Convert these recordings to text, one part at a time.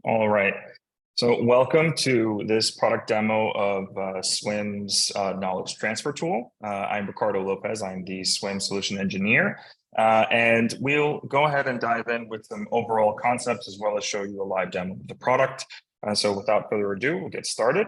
All right. So welcome to this product demo of Swimm's knowledge transfer tool. I'm Ricardo Lopez. I'm the Swimm solution engineer. And we'll go ahead and dive in with some overall concepts as well as show you a live demo of the product. So without further ado, we'll get started.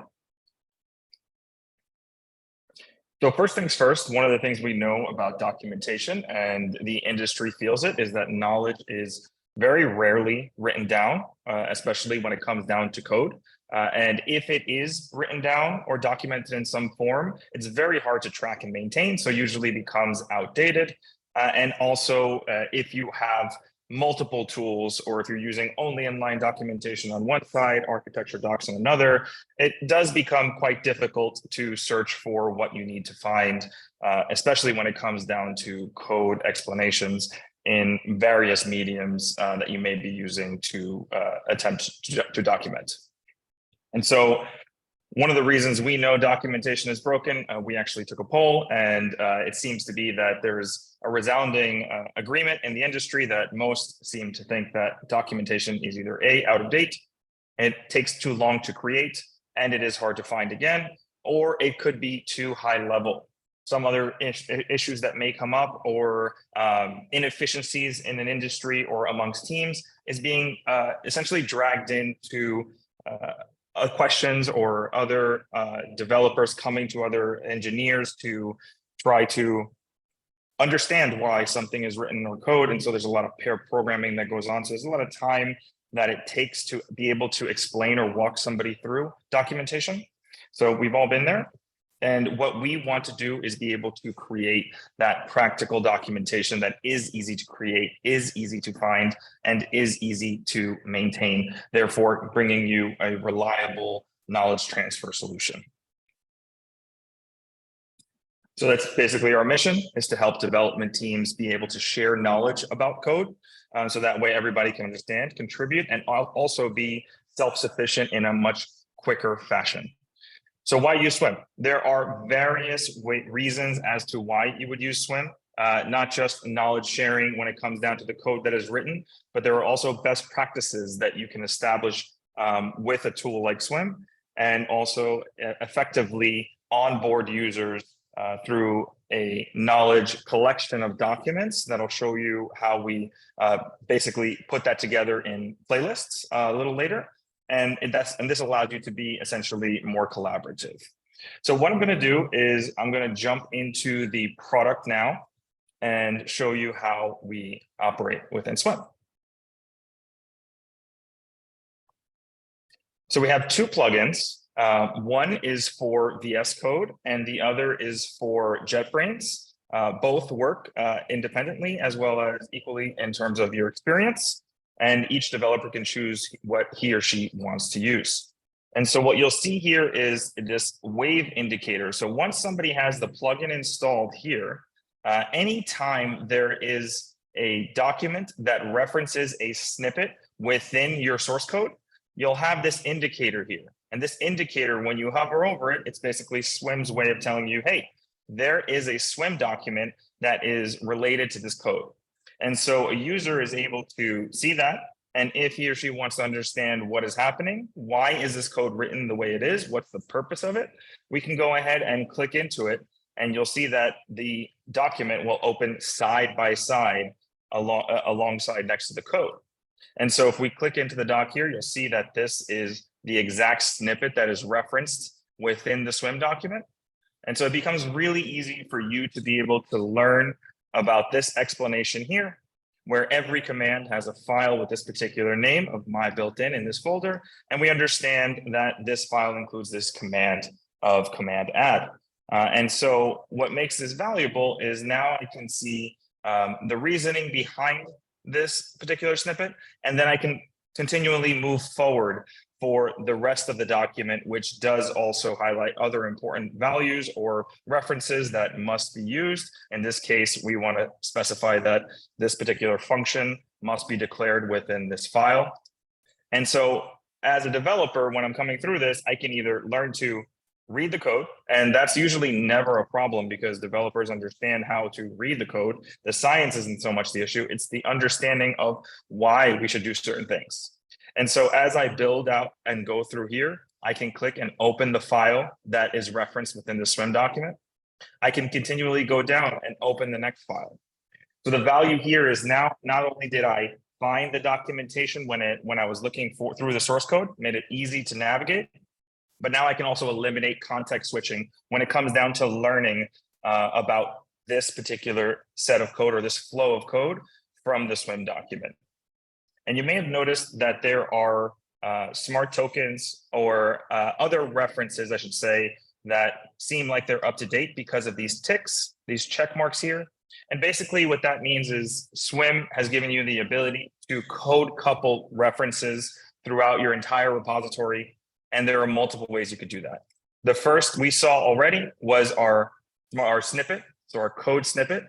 So first things first, one of the things we know about documentation and the industry feels it is that knowledge is very rarely written down, especially when it comes down to code. And if it is written down or documented in some form, it's very hard to track and maintain, so usually becomes outdated. And also, if you have multiple tools, or if you're using only inline documentation on one side, architecture docs on another, it does become quite difficult to search for what you need to find, especially when it comes down to code explanations in various mediums that you may be using to attempt to document. And so one of the reasons we know documentation is broken, we actually took a poll, and it seems to be that there's a resounding agreement in the industry that most seem to think that documentation is either A, out of date, it takes too long to create, and it is hard to find again, or it could be too high level. Some other issues that may come up, or inefficiencies in an industry or amongst teams, is being essentially dragged into questions or other developers coming to other engineers to try to understand why something is written or code. And so there's a lot of pair programming that goes on. So there's a lot of time that it takes to be able to explain or walk somebody through documentation. So we've all been there. And what we want to do is be able to create that practical documentation that is easy to create, is easy to find, and is easy to maintain, therefore bringing you a reliable knowledge transfer solution. So that's basically our mission, is to help development teams be able to share knowledge about code. So that way everybody can understand, contribute, and also be self-sufficient in a much quicker fashion. So why use Swimm? There are various reasons as to why you would use Swimm, not just knowledge sharing when it comes down to the code that is written, but there are also best practices that you can establish with a tool like Swimm, and also effectively onboard users through a knowledge collection of documents that'll show you how we basically put that together in playlists a little later. And this allows you to be essentially more collaborative. So what I'm going to do is I'm going to jump into the product now and show you how we operate within Swimm. So we have two plugins. One is for VS Code and the other is for JetBrains. Both work independently as well as equally in terms of your experience. And each developer can choose what he or she wants to use. And so what you'll see here is this wave indicator. So once somebody has the plugin installed here, anytime there is a document that references a snippet within your source code, you'll have this indicator here. And this indicator, when you hover over it, it's basically Swimm's way of telling you, hey, there is a Swimm document that is related to this code. And so a user is able to see that. And if he or she wants to understand what is happening, why is this code written the way it is? What's the purpose of it? We can go ahead and click into it. And you'll see that the document will open side by side alongside next to the code. And so if we click into the doc here, you'll see that this is the exact snippet that is referenced within the Swimm document. And so it becomes really easy for you to be able to learn about this explanation here, where every command has a file with this particular name of my built-in in this folder. And we understand that this file includes this command of command add. And so what makes this valuable is now I can see the reasoning behind this particular snippet, and then I can continually move forward for the rest of the document, which does also highlight other important values or references that must be used. In this case, we want to specify that this particular function must be declared within this file. And so as a developer, when I'm coming through this, I can either learn to read the code, and that's usually never a problem because developers understand how to read the code. The science isn't so much the issue, it's the understanding of why we should do certain things. And so as I build out and go through here, I can click and open the file that is referenced within the Swimm document. I can continually go down and open the next file. So the value here is now, not only did I find the documentation when I was looking through the source code, made it easy to navigate, but now I can also eliminate context switching when it comes down to learning about this particular set of code or this flow of code from the Swimm document. And you may have noticed that there are smart tokens or other references, I should say, that seem like they're up to date because of these ticks, these check marks here. And basically what that means is Swimm has given you the ability to code couple references throughout your entire repository. And there are multiple ways you could do that. The first we saw already was our snippet, so our code snippet,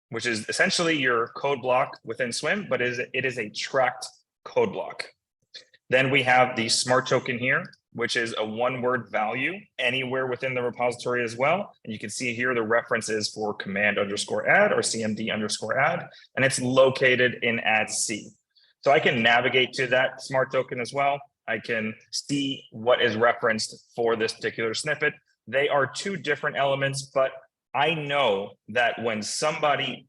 which is essentially your code block within Swimm, but it is a tracked code block. Then we have the smart token here, which is a one-word value anywhere within the repository as well. And you can see here the references for command_add or cmd_add, and it's located in add C. So I can navigate to that smart token as well. I can see what is referenced for this particular snippet. They are two different elements, but I know that when somebody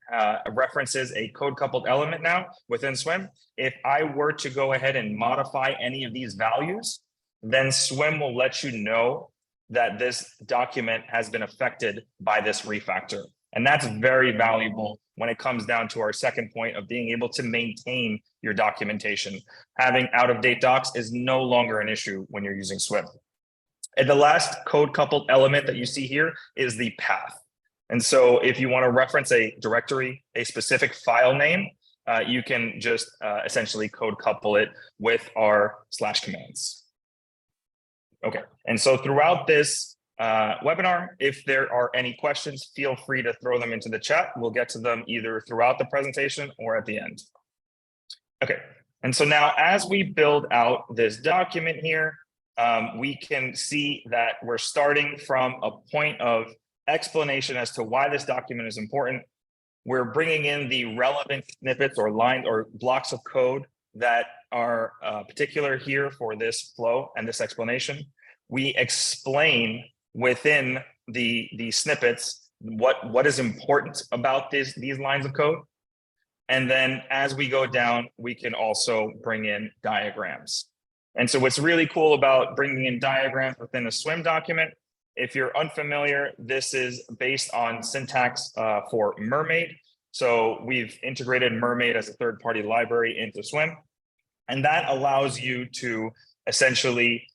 references a code coupled element now within Swimm, if I were to go ahead and modify any of these values, then Swimm will let you know that this document has been affected by this refactor. And that's very valuable when it comes down to our second point of being able to maintain your documentation. Having out-of-date docs is no longer an issue when you're using Swimm. And the last code coupled element that you see here is the path. And so if you want to reference a directory, a specific file name, you can just essentially code couple it with our /commands. Okay, and so throughout this webinar, if there are any questions, feel free to throw them into the chat. We'll get to them either throughout the presentation or at the end. Okay, and so now as we build out this document here, we can see that we're starting from a point of explanation as to why this document is important. We're bringing in the relevant snippets or lines or blocks of code that are particular here for this flow and this explanation. We explain within the snippets what is important about these lines of code. And then as we go down, we can also bring in diagrams. And so what's really cool about bringing in diagrams within a Swimm document, if you're unfamiliar, this is based on syntax for Mermaid. So we've integrated Mermaid as a third-party library into Swimm. And that allows you to essentially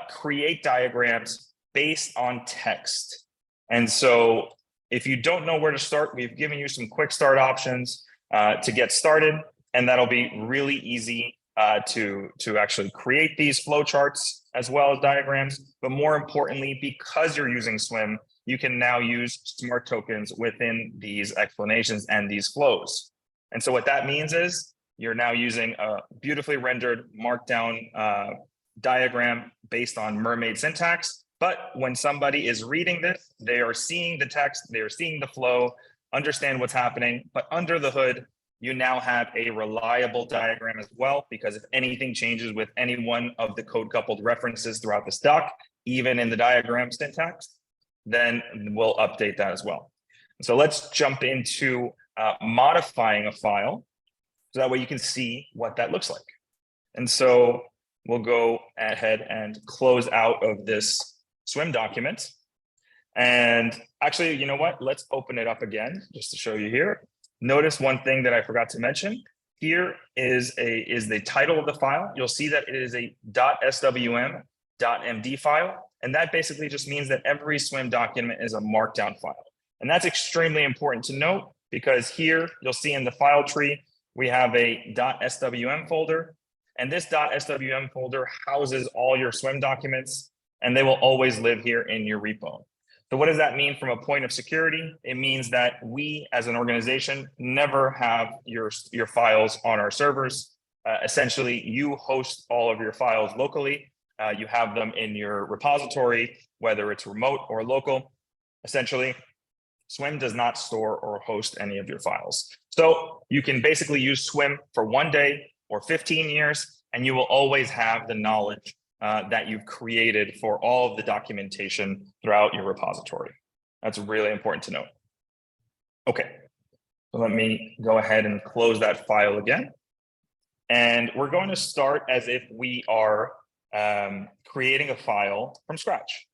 create diagrams based on text. And so if you don't know where to start, we've given you some quick start options to get started. And that'll be really easy to actually create these flowcharts as well as diagrams. But more importantly, because you're using Swimm, you can now use smart tokens within these explanations and these flows. And so what that means is you're now using a beautifully rendered markdown diagram based on Mermaid syntax. But when somebody is reading this, they are seeing the text, they are seeing the flow, understand what's happening. But under the hood, you now have a reliable diagram as well, because if anything changes with any one of the code coupled references throughout this doc, even in the diagram syntax, then we'll update that as well. So let's jump into modifying a file. So that way you can see what that looks like. And so we'll go ahead and close out of this Swimm document. And actually, you know what? Let's open it up again just to show you here. Notice one thing that I forgot to mention. Here is the title of the file. You'll see that it is a .swm.md file. And that basically just means that every Swimm document is a markdown file. And that's extremely important to note, because here you'll see in the file tree, we have a .swm folder. And this .swm folder houses all your Swimm documents, and they will always live here in your repo. So what does that mean from a point of security? It means that we as an organization never have your files on our servers. Essentially, you host all of your files locally. You have them in your repository, whether it's remote or local. Essentially, Swimm does not store or host any of your files. So you can basically use Swimm for 1 day or 15 years. and you will always have the knowledge that you've created for all of the documentation throughout your repository. That's really important to note. Okay, so let me go ahead and close that file again. And we're going to start as if we are creating a file from scratch.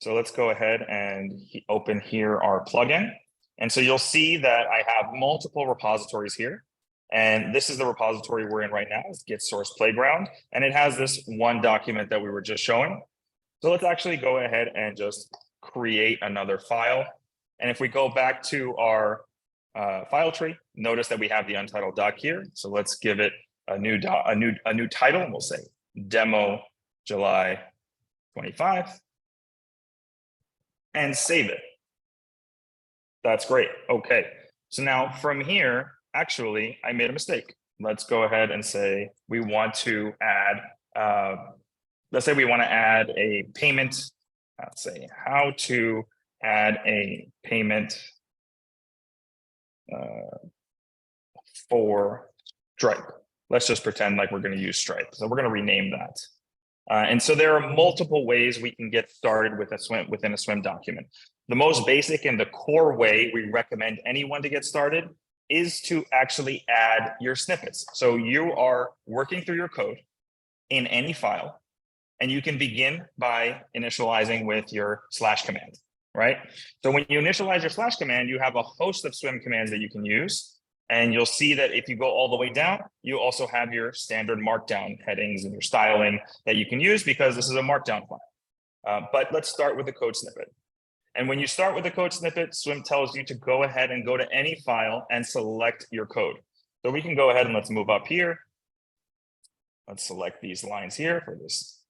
So let's go ahead and open here our plugin. And so you'll see that I have multiple repositories here. And this is the repository we're in right now, is Git Source Playground. And it has this one document that we were just showing. So let's actually go ahead and just create another file. And if we go back to our file tree, notice that we have the untitled doc here. So let's give it a new title, and we'll say Demo July 25, and save it. That's great. Okay, so now from here, actually, I made a mistake. Let's go ahead and say we want to add, let's say we want to add a payment. Let's say how to add a payment for Stripe. Let's just pretend like we're going to use Stripe. So we're going to rename that. And so there are multiple ways we can get started with within a Swimm document. The most basic and the core way we recommend anyone to get started is to actually add your snippets. So you are working through your code in any file, and you can begin by initializing with your / command, right? So when you initialize your / command, you have a host of Swimm commands that you can use. And you'll see that if you go all the way down, you also have your standard markdown headings and your styling that you can use because this is a markdown file. But let's start with the code snippet. And when you start with the code snippet, Swimm tells you to go ahead and go to any file and select your code. So we can go ahead and let's move up here. Let's select these lines here for this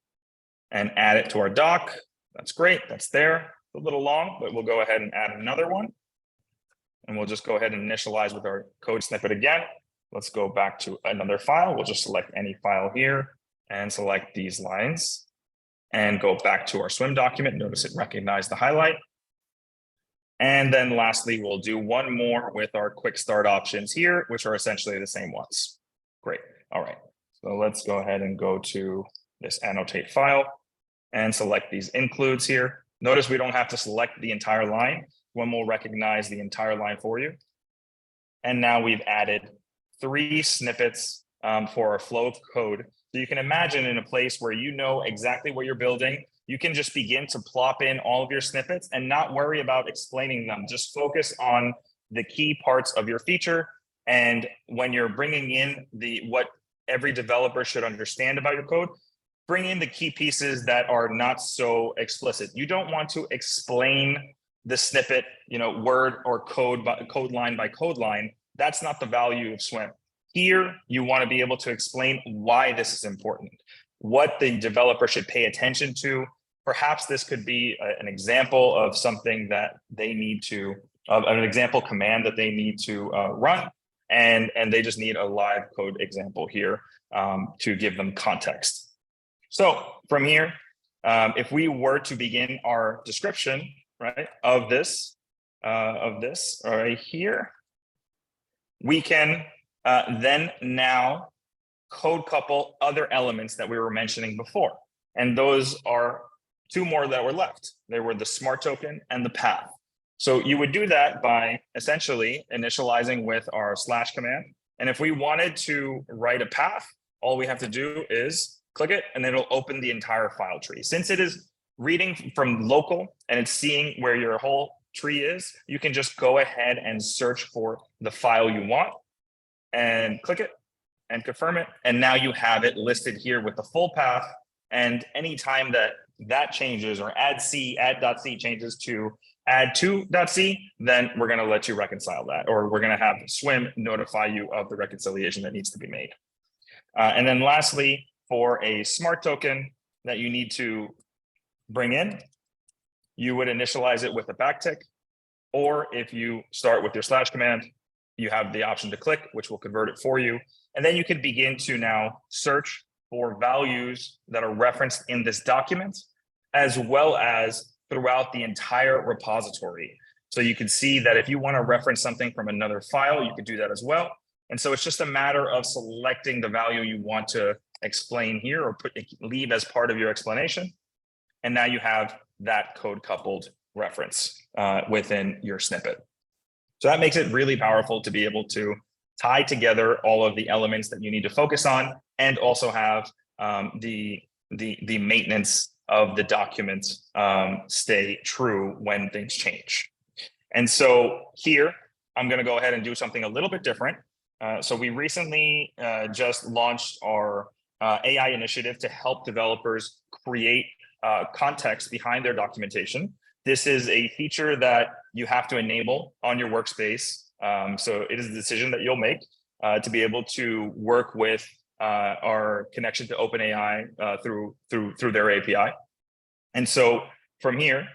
and add it to our doc. That's great. That's there. It's a little long, but we'll go ahead and add another one. And we'll just go ahead and initialize with our code snippet again. Let's go back to another file. We'll just select any file here and select these lines and go back to our Swimm document. Notice it recognized the highlight. And then lastly, we'll do one more with our quick start options here, which are essentially the same ones. Great. All right. So let's go ahead and go to this annotate file and select these includes here. Notice we don't have to select the entire line. One will recognize the entire line for you. And now we've added 3 snippets for our flow of code. So you can imagine in a place where you know exactly what you're building, you can just begin to plop in all of your snippets and not worry about explaining them. Just focus on the key parts of your feature. And when you're bringing in what every developer should understand about your code, bring in the key pieces that are not so explicit. You don't want to explain the snippet, word or code line by code line. That's not the value of Swimm. Here, you want to be able to explain why this is important, what the developer should pay attention to. Perhaps this could be an example of something that they need to, an example command that they need to run, and they just need a live code example here to give them context. So from here, if we were to begin our description, right, of this right here, we can then now code couple other elements that we were mentioning before. And those are 2 more that were left. They were the smart token and the path. So you would do that by essentially initializing with our / command. And if we wanted to write a path, all we have to do is click it, and it'll open the entire file tree. Since it is reading from local and it's seeing where your whole tree is, you can just go ahead and search for the file you want and click it and confirm it. And now you have it listed here with the full path. And anytime that changes, or add.c changes to add2.c, then we're going to let you reconcile that, or we're going to have Swimm notify you of the reconciliation that needs to be made. And then lastly, for a smart token that you need to bring in, you would initialize it with a backtick, or if you start with your / command, you have the option to click, which will convert it for you. And then you can begin to now search for values that are referenced in this document, as well as throughout the entire repository. So you can see that if you want to reference something from another file, you could do that as well. And so it's just a matter of selecting the value you want to explain here or leave as part of your explanation. And now you have that code coupled reference within your snippet. So that makes it really powerful to be able to tie together all of the elements that you need to focus on, and also have the maintenance of the document stay true when things change. And so here, I'm going to go ahead and do something a little bit different. So we recently just launched our AI initiative to help developers create context behind their documentation. This is a feature that you have to enable on your workspace. So it is a decision that you'll make to be able to work with our connection to OpenAI through their API. And so from here,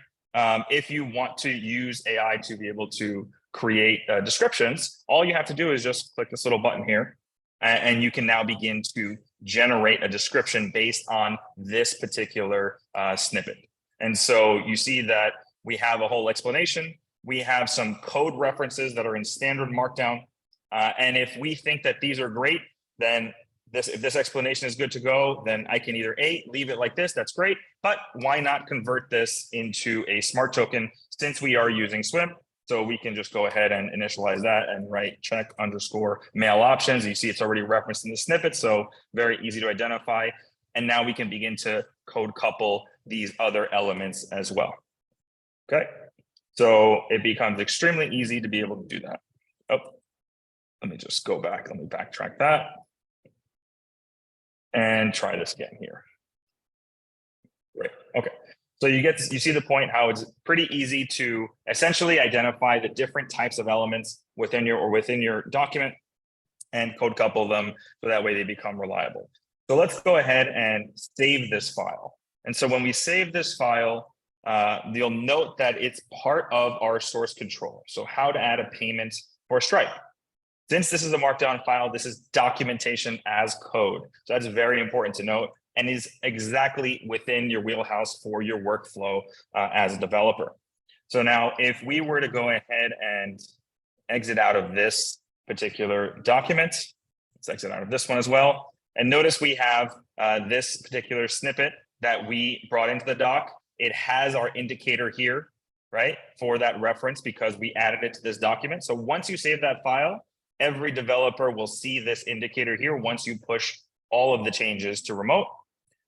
if you want to use AI to be able to create descriptions, all you have to do is just click this little button here, and you can now begin to generate a description based on this particular snippet. And so you see that we have a whole explanation. We have some code references that are in standard Markdown. And if we think that these are great, then if this explanation is good to go, then I can either leave it like this, that's great, but why not convert this into a smart token since we are using Swimm? So we can just go ahead and initialize that and write check underscore mail options. You see it's already referenced in the snippet, so very easy to identify. And now we can begin to code couple these other elements as well. Okay, so it becomes extremely easy to be able to do that. Oh, let me just go back. Let me backtrack that and try this again here. Great. Okay. So you see the point how it's pretty easy to essentially identify the different types of elements within your document and code couple them so that way they become reliable. So let's go ahead and save this file. And so when we save this file, you'll note that it's part of our source control. So how to add a payment for Stripe. Since this is a Markdown file, this is documentation as code. So that's very important to note, and is exactly within your wheelhouse for your workflow as a developer. So now if we were to go ahead and exit out of this particular document, let's exit out of this one as well. And notice we have this particular snippet that we brought into the doc. It has our indicator here, right, for that reference because we added it to this document. So once you save that file, every developer will see this indicator here once you push all of the changes to remote.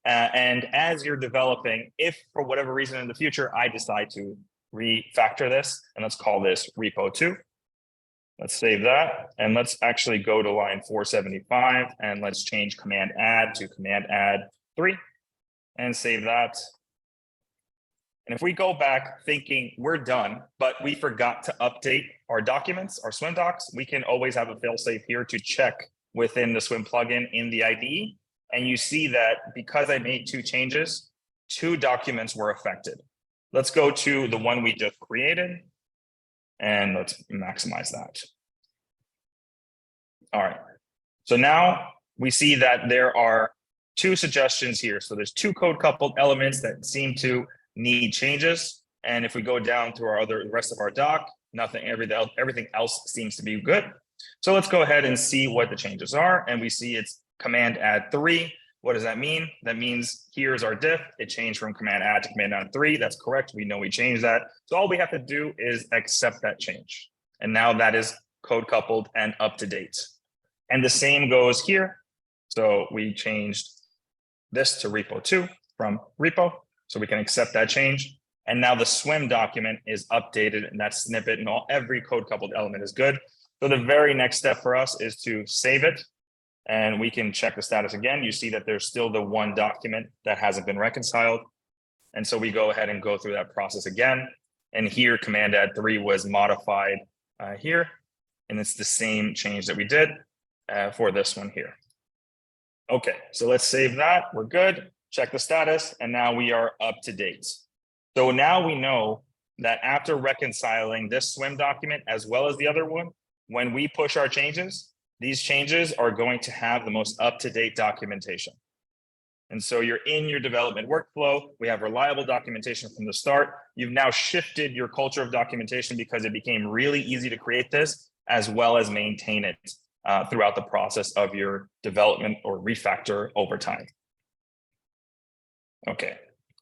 And as you're developing, if for whatever reason in the future, I decide to refactor this, and let's call this repo 2. Let's save that. And let's actually go to line 475 and let's change command add to command add 3 and save that. And if we go back thinking we're done, but we forgot to update our documents, our Swimm docs, we can always have a failsafe here to check within the Swimm plugin in the IDE. And you see that because I made 2 changes, 2 documents were affected. Let's go to the one we just created and let's maximize that. All right. So now we see that there are 2 suggestions here. So there's 2 code coupled elements that seem to need changes. And if we go down to the rest of our doc, everything else seems to be good. So let's go ahead and see what the changes are. And we see it's command add 3. What does that mean? That means here's our diff. It changed from command add to command add 3. That's correct. We know we changed that. So all we have to do is accept that change. And now that is code coupled and up to date. And the same goes here. So we changed this to repo 2 from repo. So we can accept that change. And now the Swimm document is updated and that snippet and every code coupled element is good. So the very next step for us is to save it. And we can check the status again. You see that there's still the 1 document that hasn't been reconciled. And so we go ahead and go through that process again. And here command add 3 was modified here. And it's the same change that we did for this one here. Okay, so let's save that. We're good. Check the status. And now we are up to date. So now we know that after reconciling this Swimm document as well as the other one, when we push our changes, these changes are going to have the most up-to-date documentation. And so you're in your development workflow. We have reliable documentation from the start. You've now shifted your culture of documentation because it became really easy to create this as well as maintain it. throughout the process of your development or refactor over time. Okay,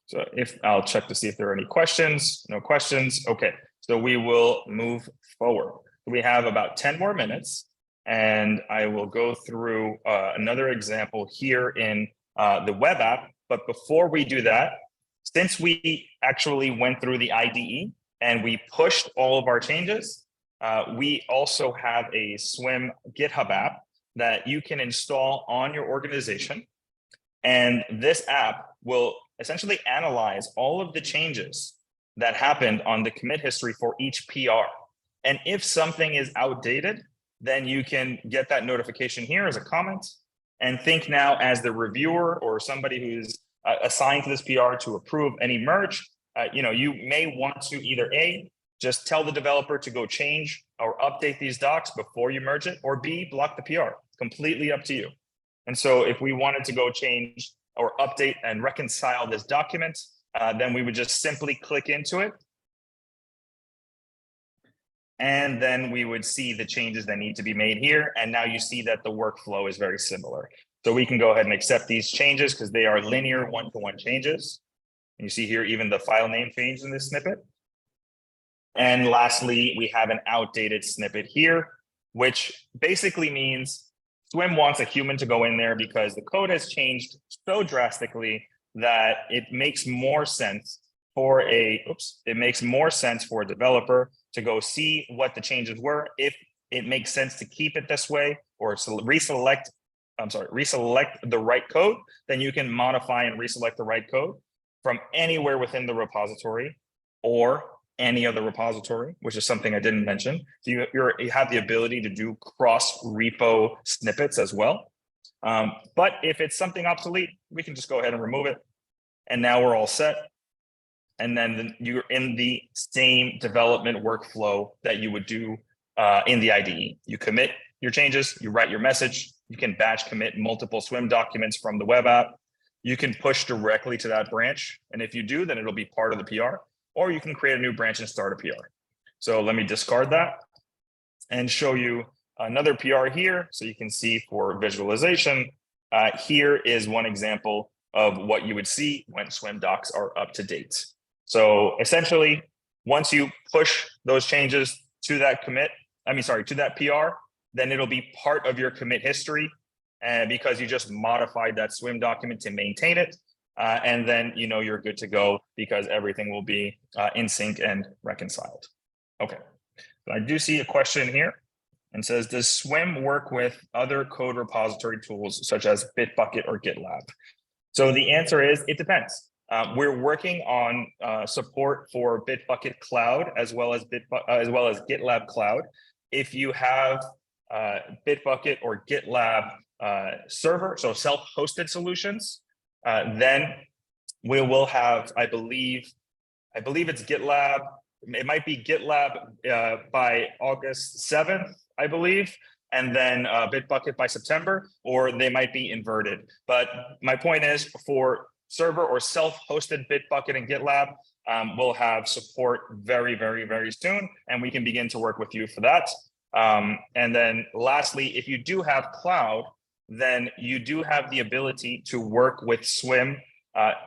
so I'll check to see if there are any questions. No questions. Okay, so we will move forward. We have about 10 more minutes, and I will go through another example here in the web app. But before we do that, since we actually went through the IDE and we pushed all of our changes, we also have a Swimm GitHub app that you can install on your organization. And this app will essentially analyze all of the changes that happened on the commit history for each PR. And if something is outdated, then you can get that notification here as a comment and think now as the reviewer or somebody who's assigned to this PR to approve any merge. You may want to either A, just tell the developer to go change or update these docs before you merge it, or B, block the PR. Completely up to you. And so if we wanted to go change or update and reconcile this document, then we would just simply click into it. And then we would see the changes that need to be made here. And now you see that the workflow is very similar. So we can go ahead and accept these changes because they are linear one-to-one changes. And you see here, even the file name changed in this snippet. And lastly, we have an outdated snippet here, which basically means Swimm wants a human to go in there because the code has changed so drastically that it makes more sense for a developer to go see what the changes were. If it makes sense to keep it this way or reselect the right code, then you can modify and reselect the right code from anywhere within the repository or any other repository, which is something I didn't mention. So you have the ability to do cross repo snippets as well. But if it's something obsolete, we can just go ahead and remove it. And now we're all set. And then you're in the same development workflow that you would do in the IDE. You commit your changes, you write your message, you can batch commit multiple Swimm documents from the web app. You can push directly to that branch. And if you do, then it'll be part of the PR, or you can create a new branch and start a PR. So let me discard that and show you another PR here. So you can see for visualization, here is one example of what you would see when Swimm docs are up to date. So essentially, once you push those changes to that to that PR, then it'll be part of your commit history because you just modified that Swimm document to maintain it. And then you're good to go because everything will be in sync and reconciled. Okay, so I do see a question here and says, does Swimm work with other code repository tools such as Bitbucket or GitLab? So the answer is, it depends. We're working on support for Bitbucket Cloud as well as GitLab Cloud. If you have Bitbucket or GitLab server, so self-hosted solutions, then we will have, I believe it's GitLab. It might be GitLab by August 7th, I believe, and then Bitbucket by September, or they might be inverted. But my point is, for server or self-hosted Bitbucket and GitLab, we'll have support very, very, very soon, and we can begin to work with you for that. And then lastly, if you do have cloud, then you do have the ability to work with Swimm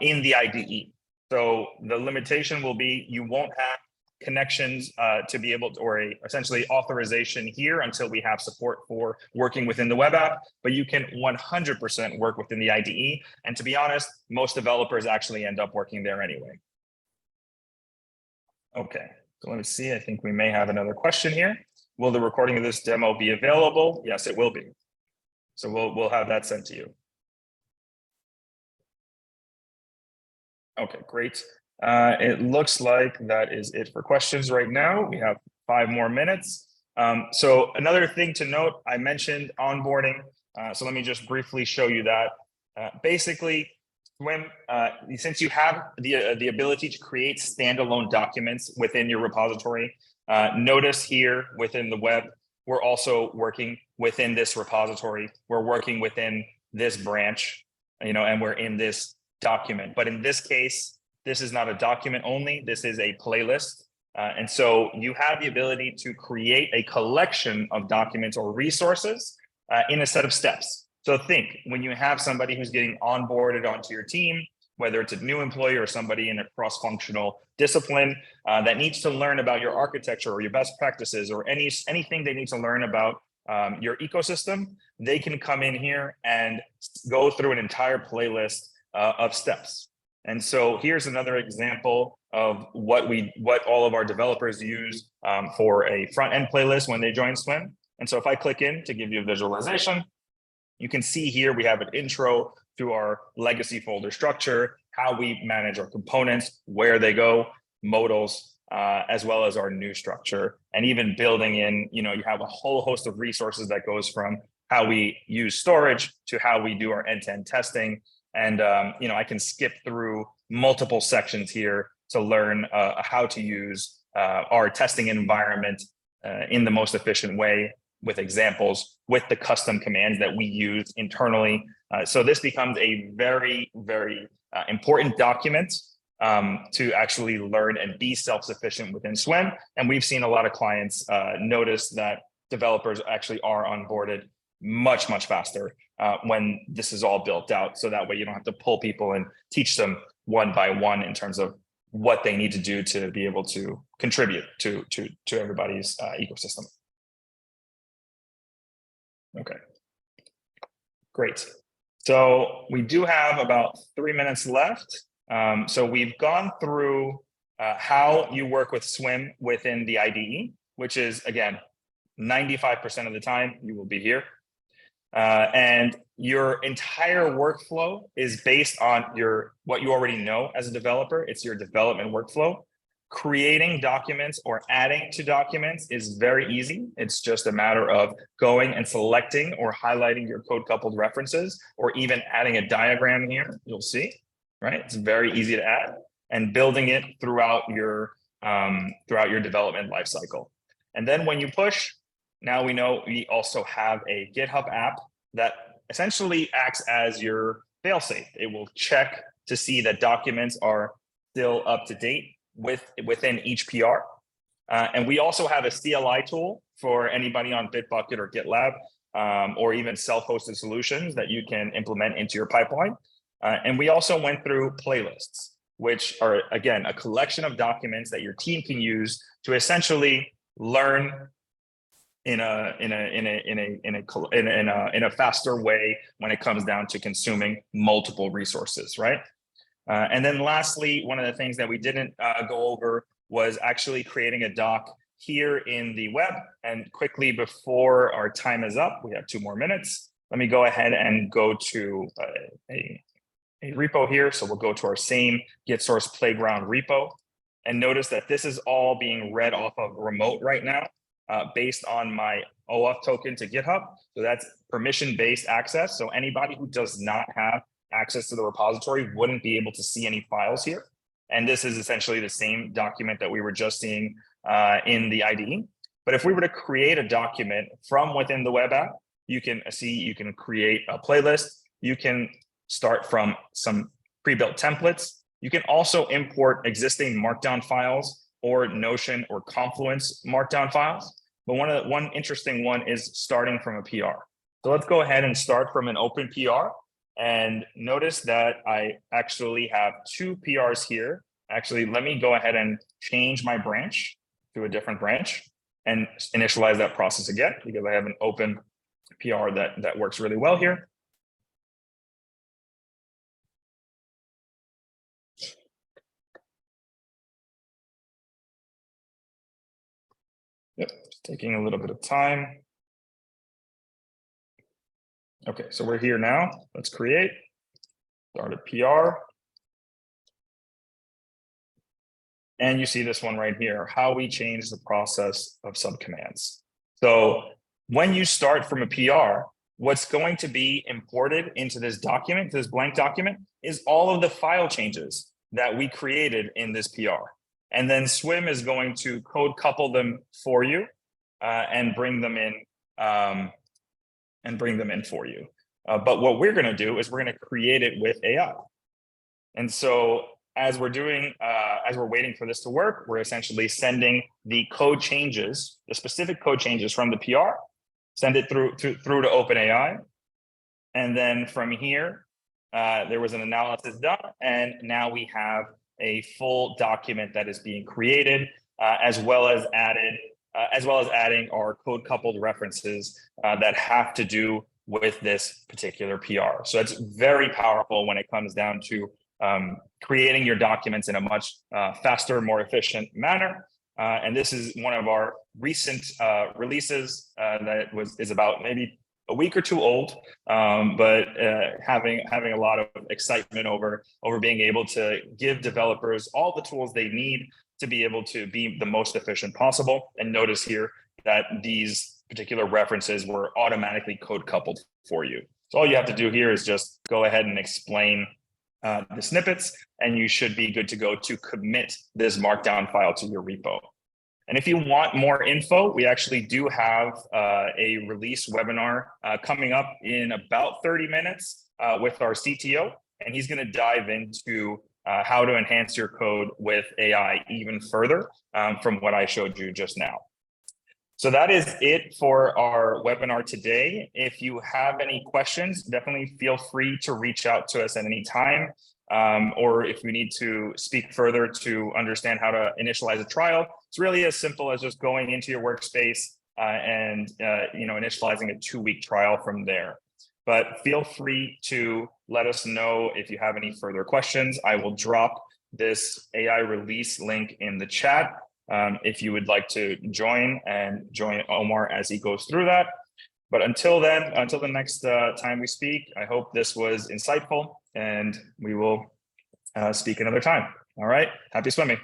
in the IDE. So the limitation will be you won't have connections to be able to, or essentially authorization here until we have support for working within the web app, but you can 100% work within the IDE. And to be honest, most developers actually end up working there anyway. Okay, so let me see. I think we may have another question here. Will the recording of this demo be available? Yes, it will be. So we'll have that sent to you. Okay, great. It looks like that is it for questions right now. We have 5 more minutes. So another thing to note, I mentioned onboarding. So let me just briefly show you that. Basically, since you have the ability to create standalone documents within your repository, notice here within the web, we're also working within this repository. We're working within this branch, and we're in this document. But in this case, this is not a document only, this is a playlist. And so you have the ability to create a collection of documents or resources in a set of steps. So think when you have somebody who's getting onboarded onto your team, whether it's a new employee or somebody in a cross-functional discipline that needs to learn about your architecture or your best practices or anything they need to learn about your ecosystem, they can come in here and go through an entire playlist of steps. And so here's another example of what all of our developers use for a front-end playlist when they join Swimm. And so if I click in to give you a visualization, you can see here we have an intro to our legacy folder structure, how we manage our components, where they go, modals, as well as our new structure, and even building in, you have a whole host of resources that goes from how we use storage to how we do our end-to-end testing. And I can skip through multiple sections here to learn how to use our testing environment in the most efficient way, with examples, with the custom commands that we use internally. So this becomes a very, very important document to actually learn and be self-sufficient within Swimm. And we've seen a lot of clients notice that developers actually are onboarded much, much faster when this is all built out. So that way you don't have to pull people and teach them one by one in terms of what they need to do to be able to contribute to everybody's ecosystem. Okay, great. So we do have about 3 minutes left. So we've gone through how you work with Swimm within the IDE, which is, again, 95% of the time you will be here. And your entire workflow is based on what you already know as a developer. It's your development workflow. Creating documents or adding to documents is very easy. It's just a matter of going and selecting or highlighting your code coupled references, or even adding a diagram here, you'll see, right? It's very easy to add, and building it throughout your development lifecycle. And then when you push, now we know we also have a GitHub app that essentially acts as your failsafe. It will check to see that documents are still up to date within each PR. And we also have a CLI tool for anybody on Bitbucket or GitLab, or even self-hosted solutions that you can implement into your pipeline. And we also went through playlists, which are, again, a collection of documents that your team can use to essentially learn in a faster way when it comes down to consuming multiple resources, right? And then lastly, one of the things that we didn't go over was actually creating a doc here in the web. And quickly, before our time is up, we have 2 more minutes. Let me go ahead and go to a repo here. So we'll go to our same Git source playground repo, and notice that this is all being read off of remote right now, based on my OAuth token to GitHub. So that's permission-based access. So anybody who does not have access to the repository wouldn't be able to see any files here. And this is essentially the same document that we were just seeing in the IDE. But if we were to create a document from within the web app, you can create a playlist. You can start from some pre-built templates. You can also import existing Markdown files or Notion or Confluence Markdown files. But one interesting one is starting from a PR. So let's go ahead and start from an open PR. And notice that I actually have 2 PRs here. Actually, let me go ahead and change my branch to a different branch and initialize that process again, because I have an open PR that works really well here. Yep, it's taking a little bit of time. Okay, so we're here now. Let's create, start a PR. And you see this one right here, how we change the process of subcommands. So when you start from a PR, what's going to be imported into this document, this blank document, is all of the file changes that we created in this PR. And then Swimm is going to code couple them for you and bring them in for you. But what we're going to do is we're going to create it with AI. And so as we're waiting for this to work, we're essentially sending the code changes, the specific code changes from the PR send it through to OpenAI. And then from here, there was an analysis done, and now we have a full document that is being created, as well as adding our code coupled references that have to do with this particular PR. So it's very powerful when it comes down to creating your documents in a much faster, more efficient manner. And this is one of our recent releases that is about maybe a week or two old, but having a lot of excitement over being able to give developers all the tools they need to be able to be the most efficient possible. And notice here that these particular references were automatically code coupled for you. So all you have to do here is just go ahead and explain the snippets, and you should be good to go to commit this markdown file to your repo. And if you want more info, we actually do have a release webinar coming up in about 30 minutes with our CTO, and he's going to dive into how to enhance your code with AI even further from what I showed you just now. So that is it for our webinar today. If you have any questions, definitely feel free to reach out to us at any time. Or if we need to speak further to understand how to initialize a trial, it's really as simple as just going into your workspace and initializing a 2-week trial from there. But feel free to let us know if you have any further questions. I will drop this AI release link in the chat if you would like to join Omar as he goes through that. But until then, until the next time we speak, I hope this was insightful, and we will speak another time. All right, happy swimming.